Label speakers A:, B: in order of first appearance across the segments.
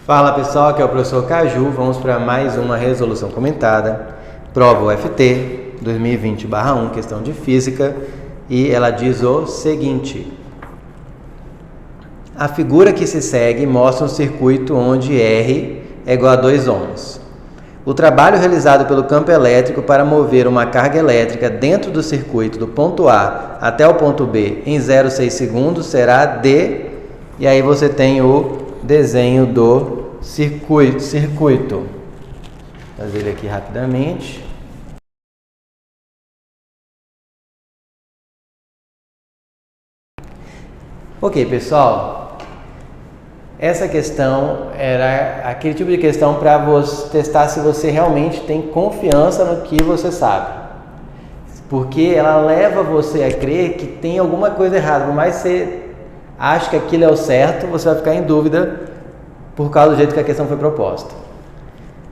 A: Fala pessoal, aqui é o professor Caju. Vamos para mais uma resolução comentada, prova UFT 2020/1, questão de física, e ela diz o seguinte: a figura que se segue mostra um circuito onde R é igual a 2 ohms. O trabalho realizado pelo campo elétrico para mover uma carga elétrica dentro do circuito do ponto A até o ponto B em 0,6 segundos será D, e aí você tem o desenho do circuito. Vou fazer ele aqui rapidamente. Ok, pessoal, essa questão era aquele tipo de questão para você testar se você realmente tem confiança no que você sabe, porque ela leva você a crer que tem alguma coisa errada. Por mais que você ache que aquilo é o certo, você vai ficar em dúvida por causa do jeito que a questão foi proposta,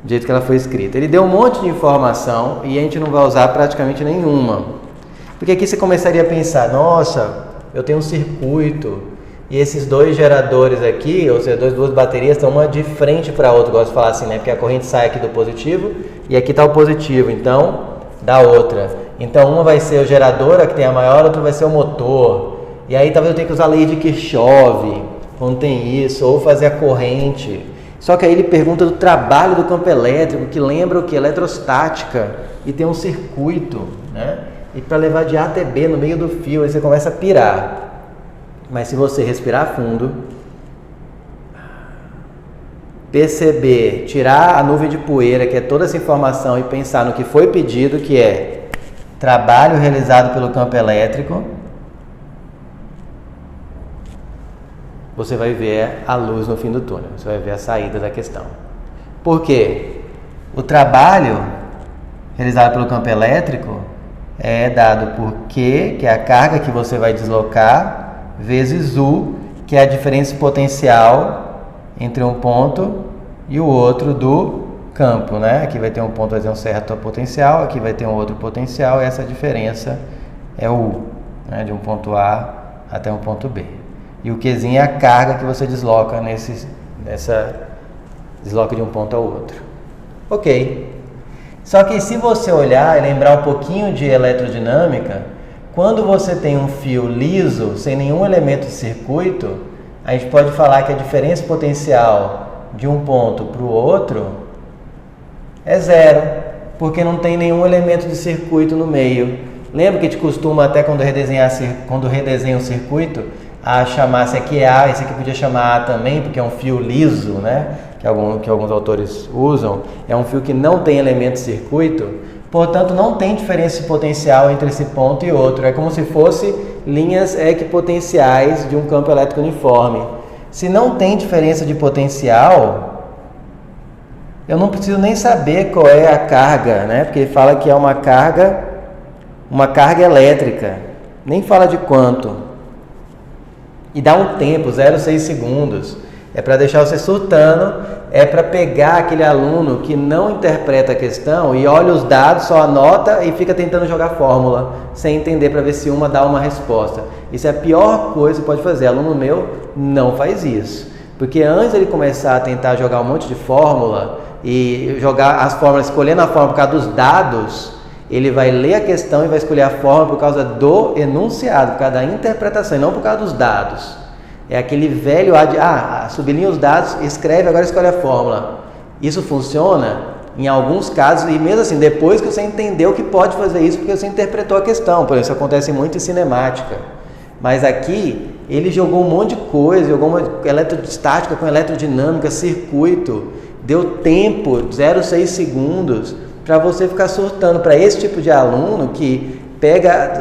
A: do jeito que ela foi escrita. Ele deu um monte de informação e a gente não vai usar praticamente nenhuma, porque aqui você começaria a pensar: nossa, eu tenho um circuito e esses dois geradores aqui, ou seja, duas baterias, estão uma de frente para a outra, gosto de falar assim, né? Porque a corrente sai aqui do positivo e aqui está o positivo, então da outra. Então uma vai ser o gerador, a que tem a maior, outra vai ser o motor. E aí talvez eu tenha que usar a lei de Kirchhoff quando tem isso, ou fazer a corrente. Só que aí ele pergunta do trabalho do campo elétrico, que lembra o que? Eletrostática, e tem um circuito, né? E para levar de A até B no meio do fio, aí você começa a pirar. Mas se você respirar fundo, perceber, tirar a nuvem de poeira, que é toda essa informação, e pensar no que foi pedido, que é trabalho realizado pelo campo elétrico, você vai ver a luz no fim do túnel, você vai ver a saída da questão. Por quê? O trabalho realizado pelo campo elétrico é dado por Q, que é a carga que você vai deslocar, vezes U, que é a diferença potencial entre um ponto e o outro do campo, né? Aqui vai ter um ponto, vai ter um certo potencial, aqui vai ter um outro potencial, e essa diferença é o U, né? De um ponto A até um ponto B. E o Qzinho é a carga que você desloca desloca de um ponto ao outro. Ok. Só que se você olhar e lembrar um pouquinho de eletrodinâmica, quando você tem um fio liso, sem nenhum elemento de circuito, a gente pode falar que a diferença potencial de um ponto para o outro é zero, porque não tem nenhum elemento de circuito no meio. Lembra que a gente costuma, até quando redesenha um circuito, a chamar, esse aqui é A, esse aqui podia chamar A também, porque é um fio liso, né? Que alguns autores usam. É um fio que não tem elemento de circuito, portanto não tem diferença de potencial entre esse ponto e outro. É como se fosse linhas equipotenciais de um campo elétrico uniforme. Se não tem diferença de potencial, eu não preciso nem saber qual é a carga, né? Porque ele fala que é uma carga elétrica, nem fala de quanto. E dá um tempo, 0,6 segundos. É para deixar você surtando, é para pegar aquele aluno que não interpreta a questão e olha os dados, só anota e fica tentando jogar fórmula, sem entender, para ver se uma dá uma resposta. Isso é a pior coisa que pode fazer. Aluno meu não faz isso. Porque antes ele começar a tentar jogar um monte de fórmula e jogar as fórmulas, escolhendo a fórmula por causa dos dados, ele vai ler a questão e vai escolher a fórmula por causa do enunciado, por causa da interpretação, e não por causa dos dados. É aquele velho sublinha os dados, escreve, agora escolhe a fórmula. Isso funciona em alguns casos, e mesmo assim, depois que você entendeu que pode fazer isso, porque você interpretou a questão. Por isso acontece muito em cinemática. Mas aqui, ele jogou um monte de coisa, jogou uma eletrostática com eletrodinâmica, circuito, deu tempo, 0,6 segundos, para você ficar surtando. Para esse tipo de aluno que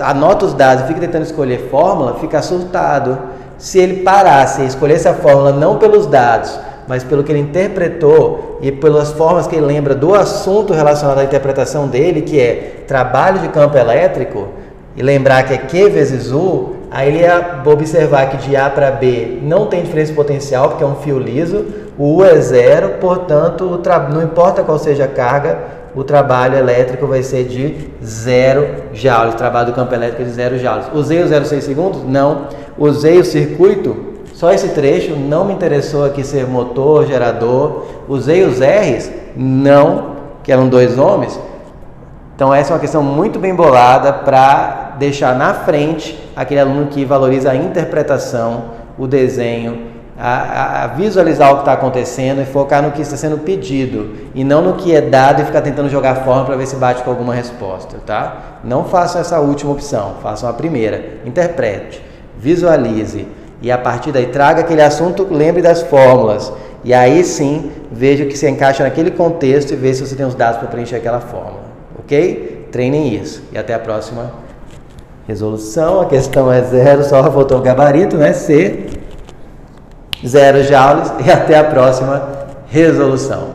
A: anota os dados e fica tentando escolher fórmula, fica surtado. Se ele parasse e escolhesse a fórmula não pelos dados, mas pelo que ele interpretou e pelas formas que ele lembra do assunto relacionado à interpretação dele, que é trabalho de campo elétrico, e lembrar que é Q vezes U, aí ele ia observar que de A para B não tem diferença de potencial, porque é um fio liso, o U é zero, portanto, não importa qual seja a carga, o trabalho elétrico vai ser de 0 joules, o trabalho do campo elétrico é de 0 joules. Usei os 0,6 segundos? Não. Usei o circuito? Só esse trecho, não me interessou aqui ser motor, gerador. Usei os R's? Não, que eram 2 ohms. Então essa é uma questão muito bem bolada para deixar na frente aquele aluno que valoriza a interpretação, o desenho, a visualizar o que está acontecendo e focar no que está sendo pedido e não no que é dado e ficar tentando jogar fórmula para ver se bate com alguma resposta, tá? Não façam essa última opção, façam a primeira, interprete, visualize e a partir daí traga aquele assunto, lembre das fórmulas e aí sim veja o que se encaixa naquele contexto e veja se você tem os dados para preencher aquela fórmula, ok? Treinem isso e até a próxima resolução. A questão é 0, só voltou o gabarito, né? C 0 joules e até a próxima resolução.